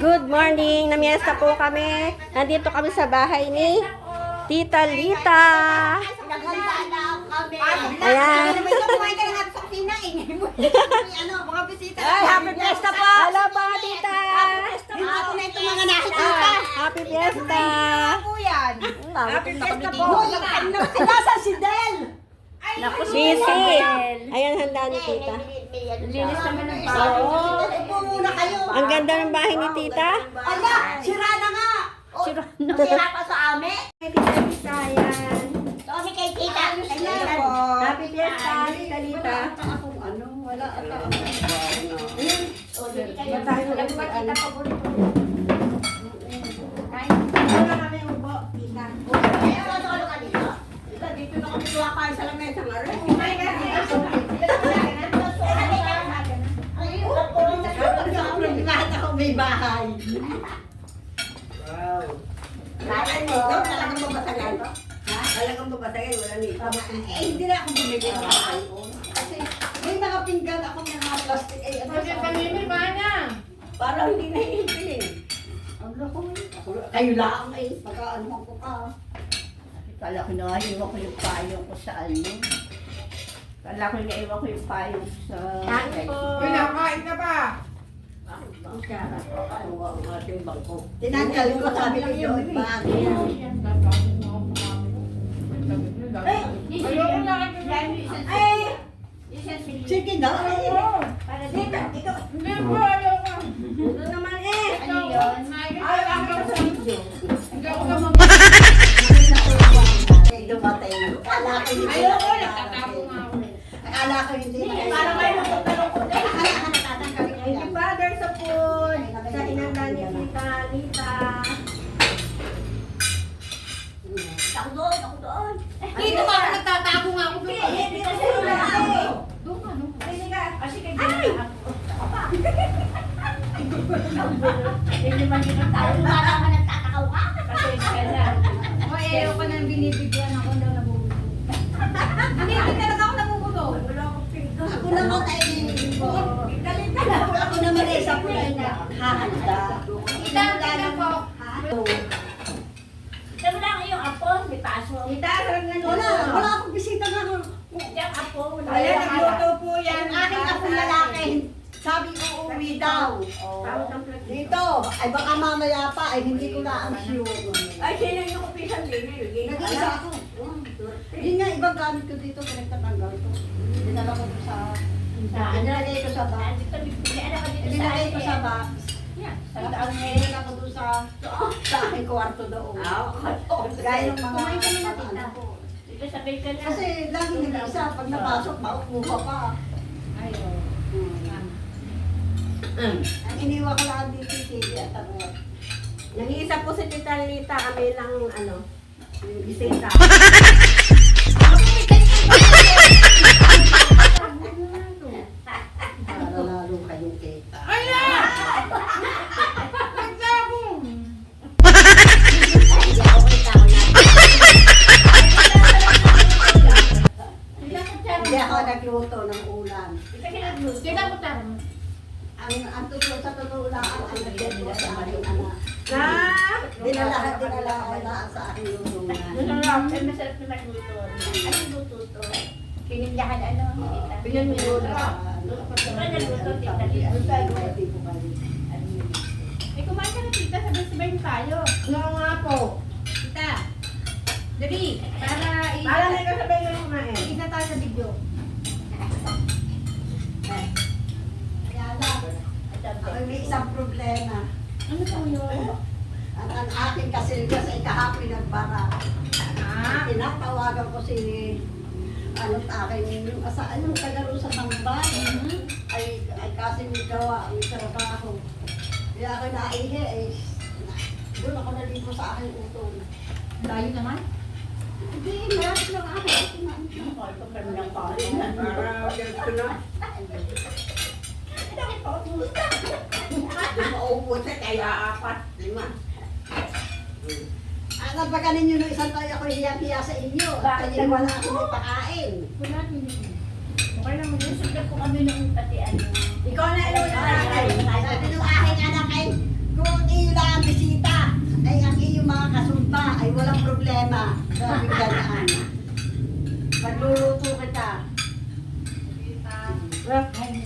Good morning! Namiesta po kami. Nandito kami sa bahay ni Tita Lita. Ayan. Mga bisita. Ay, happy fiesta po! Hello po, Tita! Happy fiesta! Happy fiesta po. Nasa si Del! Naku, Sisi! Ayan, handa ni Tita. Linis naman ng Oo. Upo muna kayo. Ang ganda ng bahay ni Tita. Ala, sira na nga. Sira na. Sira pa sa amin. Tita Lita, ayan. Kami kay tita. Ayan po. Happy fiesta, Tita Lita. Ano, wala ata. Matayo lang po, ano. Wala kami upo, tita. Dito na kami tuwa kayo sa lamesa nga rin. Lahat ako may bahay. Wow. Talagang babatagan. Talagang babatayin, wala nito. Hindi na ako bumibig ng bahay ko. Kasi may mga pinggan ako ng mga plastic. Parang hindi naiintiling. Kayo lang pagkaano ko ka. Kala ko naiwan ko yung payong ko sa ano. Kala ko naiwan ko yung payong sa... Kain po. Kain ka pa! Ano ang ating bangko? Tinanggal ko sabi ko yun. Ayoko na Ay! Sige na. Dito, Ikaw. Hindi po, ayoko. Ito naman eh. Ano yun? Ay, ang ka sa video. Hindi ako na Dumatay. Akala ko hindi. Ayoko, nagtatapo nga ako. Akala ko hindi. Parang may nakutalong Akala ko natatanggalin ko Thank yan. you, Father, sa food. Sa inanda ni Tita Lita. Ako doon, ako doon. Dito ba ako nagtatapo nga ako doon? Hindi kasi wala ako. Doon ka, no? Kasi kay Gina ako. Hindi man yun ang tao. Wala naman nagtatakaw ka. Kasi kaya. O, ayaw ka nang binibigyan ako daw nabubulog. Hindi talaga ako nabubulog. Wala akong pinggan. Ako naman ay ako naman ay sa kulay na hahanda. Tingnan po. Sabi lang yung apo, may paso. Tita, sarap na Wala akong bisita nga. Yung apo, wala. Ayan, nagluto po yan. Ang aking apong lalaki, sabi ko uuwi daw. Dito, ay baka mamaya pa, ay hindi ko na ang sure. Ay, sino yung kupisan din? Nag-iisa ako. Yun nga, ibang gamit ko dito, pinagtatanggal ko. Dinala ko sa... Nilagay ko sa box. Nilagay ko sa box. Nilagay ko doon sa aking kwarto doon. Gaya ng mga... ano ko. Sabay ka na. Kasi lagi nag-iisa, pag napasok, maupo ka pa. Ang iniwan ko lang dito, TV at ako. Nag-iisa po si Tita Lita. Kami lang, bisita. Para lalo kayong kita. Nagsabong! Hindi ako nagluto ng ulam. Kita mo taro. Ang totoo sa totoo lang, ang nagluto sa aking anak. Na! Dinala ko sa aking lulungan. Masarap. Eh, masarap na magluto. Anong luto to? Pinindahan ano? Pinanuluto. Diba nagluto, tita Lita? Hindi ko kayo. Eh, kumain ka na tita, sabay-sabay tayo. Oo nga po. Tita, dali, Para may kasabay na kumain. na tayo sa video. Kaya lang, ako may isang problema. Ano po yun? Ang aking kasilga sa ikahapon nagbara. Tinatawagan ko si aking yung tagaro sa tambay. Ay kasi may gawa, may trabaho. Kaya ako naihi, doon ako nalipo sa aking utol. Layo naman. Hindi, marami lang ako. Ito kami ng kain. Para ganito na. Maubos na kaya 4, 5. Napaka ninyo nung isang tayo ako hiyang-hiya sa inyo. Bakit Kaya wala akong may pakain. Wala hindi. Okay lang, mag-usap na po kami noong pati ano. Ikaw na ilaw na Sabi nung aking anak ay, kung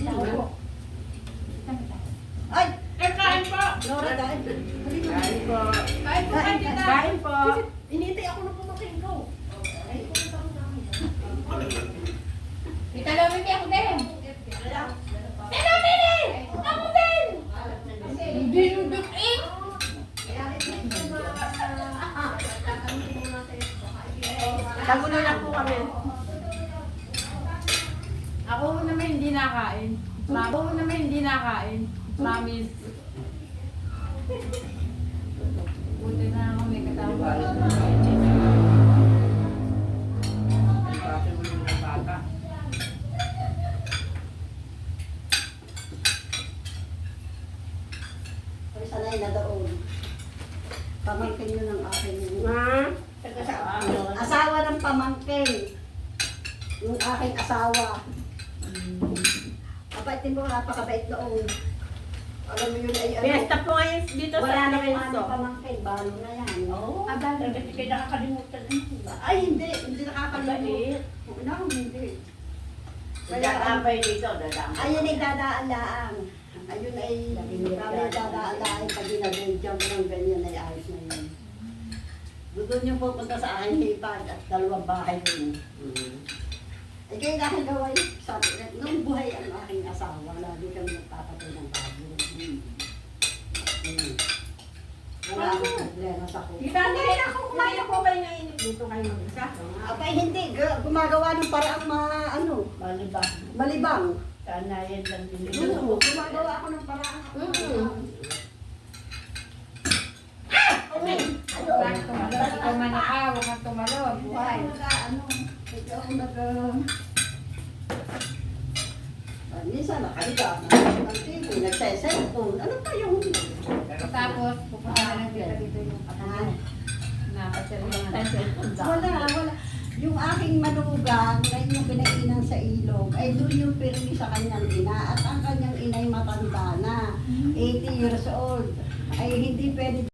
Ay! Kain po! Nora, dahil. Kain po. Kain po kayo, tita. Kain po. Inintay ako ng pumaking ko. Tita Lomini, ako din. Tita Lomini! Ako din! Hindi yung dutin. Kagulo lang po kami. Ako naman hindi nakain. Ako naman hindi nakain. Promise. Buti na ako may katawag. Bakit mo yung bata? Ay, sanay na doon. Pamangkin yun ng aking asawa ng pamangkin. Yung aking asawa. Kabait din mo, napakabait noon. Alam mo yun ay ano. Fiesta po ngayon dito Wala sa na yung Lorenzo. aming pamangkin. Balo na yan. Oo. Kasi kayo nakakalimutan. Ay, hindi nakakalimutan. No, hindi. Dadamay dito, dadamay. Ayun ay dadaan laang. Ayun ay kami dadaan laang pag ginagandyan mo ng ganyan ay ayos na yun. Doon yung pupunta sa aking hipag at dalawang bahay yun. Eh kayo dahil gaway, sabi, nung buhay ang aking asawa, lagi kami nagpapatay ng bago. Wala akong problema sa kuko. Kita rin ako kumain po kayo na inip dito kayo mag-isa. Abay hindi, gumagawa ng paraang Malibang. malibang. Sana yan lang din. Oo, gumagawa ako ng paraang Huwag ikaw manakaw, huwag tumalo. Buhay. Ikaw ang minsan nakaliga, ng TV, nagse-cellphone, ano pa yung Tapos, pupunta na lang kita dito yung Wala. Yung aking manugang, ngayon yung pinainan sa ilog, ay doon yung pirmi sa kanyang ina. At ang kanyang inay matanda na, 80 years old. Ay hindi pwede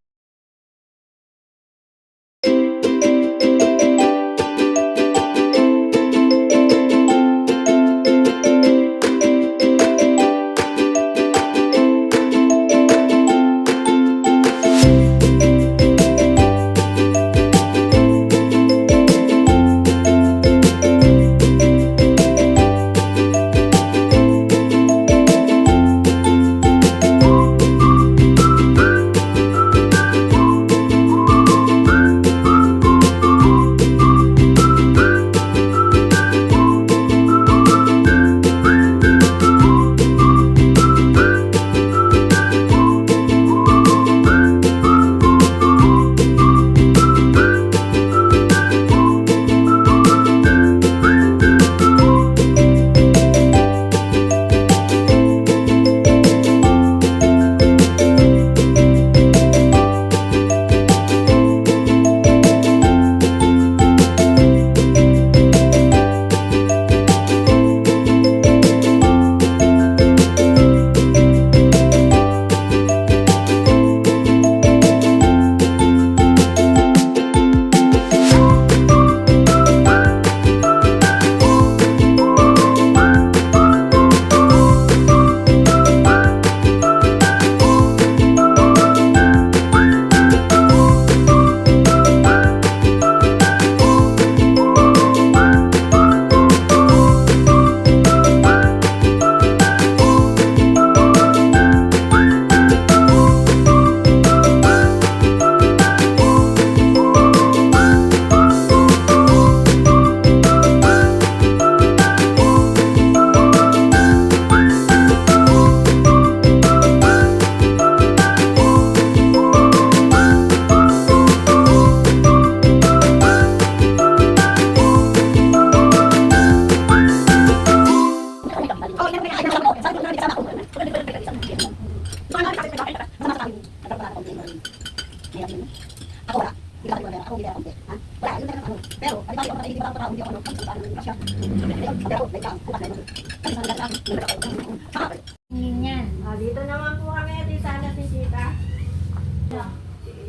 Yan. Dito naman po kami at sana si Tita.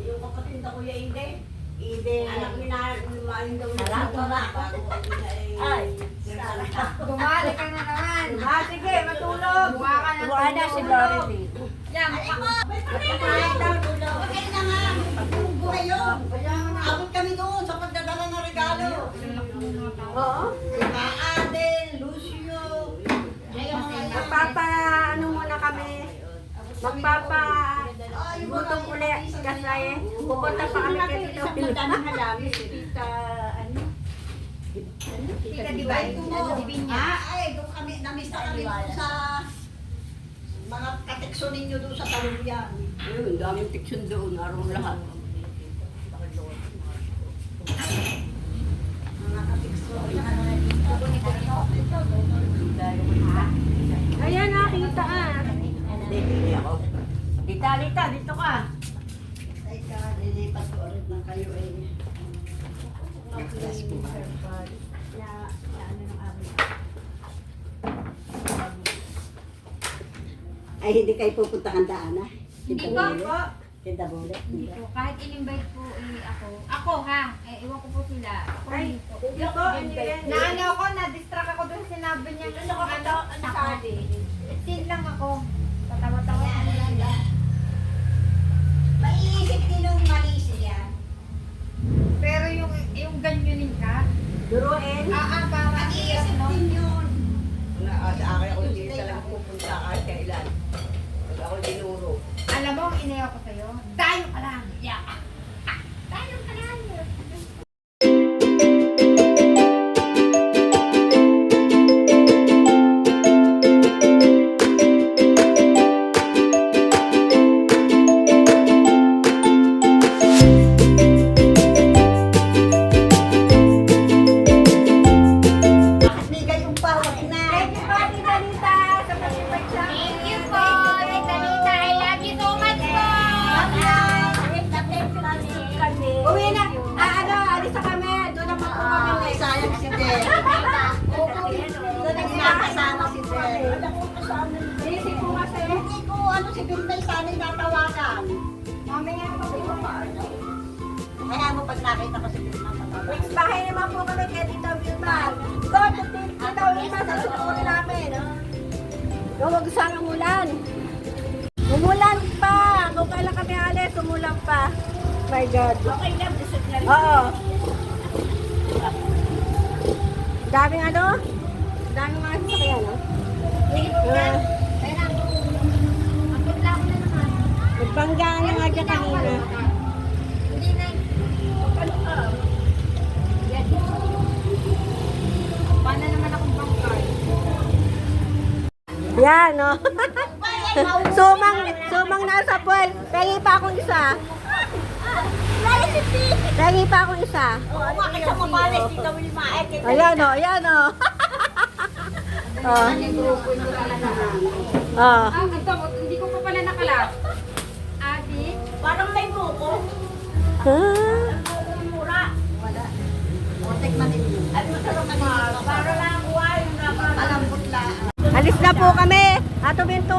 Yung kapatid na Kuya Inde, Ide. Anak ni Narin daw na Ay. Gumali ka na naman. Sige, matulog. Buha ka na Buha na si Dorothy. Yan. Okay na nga. Pagtulog kayo. Abot kami doon sa pagdadala ng regalo. Oo. Diba, Adel, Lucio. Magpapa, ano muna kami. Magpapa, gutom uli. Kasi pupunta pa kami kay Tito Wilma. Tita, ano? Tika Divine. Divinya. Ay, doon kami, namista kami doon sa mga katekso ninyo doon sa Talumyan. Ayun, daming tiksyon doon, araw lahat. Mga katekso. Ayan, nakita ah. Hindi ako. Tita, Lita, dito ka. Ay ka, lilipat ko ulit ng kayo eh. Ay, hindi kayo pupuntahan daan ah. Hindi po. Kita bule. Hindi po. Kahit in-invite po ako. Ako ha. Iwan ko po sila. Ako Ay, dito. hindi ko, hindi yan. Na ano ako, na-distract ako doon sinabi niya. Ano ka ba? Ano sabi? Sin lang ako. Tatawa-tawa ko lang. Maiisip din nung mali siya. Pero yung ganyanin ka, Duruin. para Maiisip no? din yun. Sa akin ako hindi talagang pupunta kahit kailan. Pag ako dinuro. Alam mo, ang inayaw ko sa'yo, tayo ka lang. Yeah. Tayo ka lang. Bigay yung pawag na. Thank you po, Tita Lita, sa pag-invite sa akin. Thank you po, Tita Lita. I love you so much po. Uwi na. Ano, alis na kami. Doon naman po kami. Ay, sayang si Del. Doon ang nakasama si Del. Busy po kasi. Hindi ko ano si Binday sana'y natawagan. Mamaya po. Kaya mo pag nakita ko si Binday natawagan. Bahay naman po kami kay Tito Wilma. Go to Tito Wilma sa suko namin. Huwag sana umulan. Umulan pa. Kung kailan kami alis, umulan pa. My God. Okay na, busog na rin. Oo. Daming ano? Daming mga sasakyan, no? Magpagla ko na naman. Nagbanggaan na nga dyan kanina. Hindi na. Paano naman akong bangkay? Yan, no? sumang nasa pool. Pengi pa akong isa. Pengi pa akong isa. Oo, makita mo pala si Wilma. Ayan, no? Ayan, no? Oh. Oh. Ito, hindi ko pa pala nakalap. Ate? Parang may buko. Huh? Mura. Wala. O, tikman ninyo. Ay, masarap na dito. Para lang kuha yung malambot lang. Alis na po kami. Ato Binto.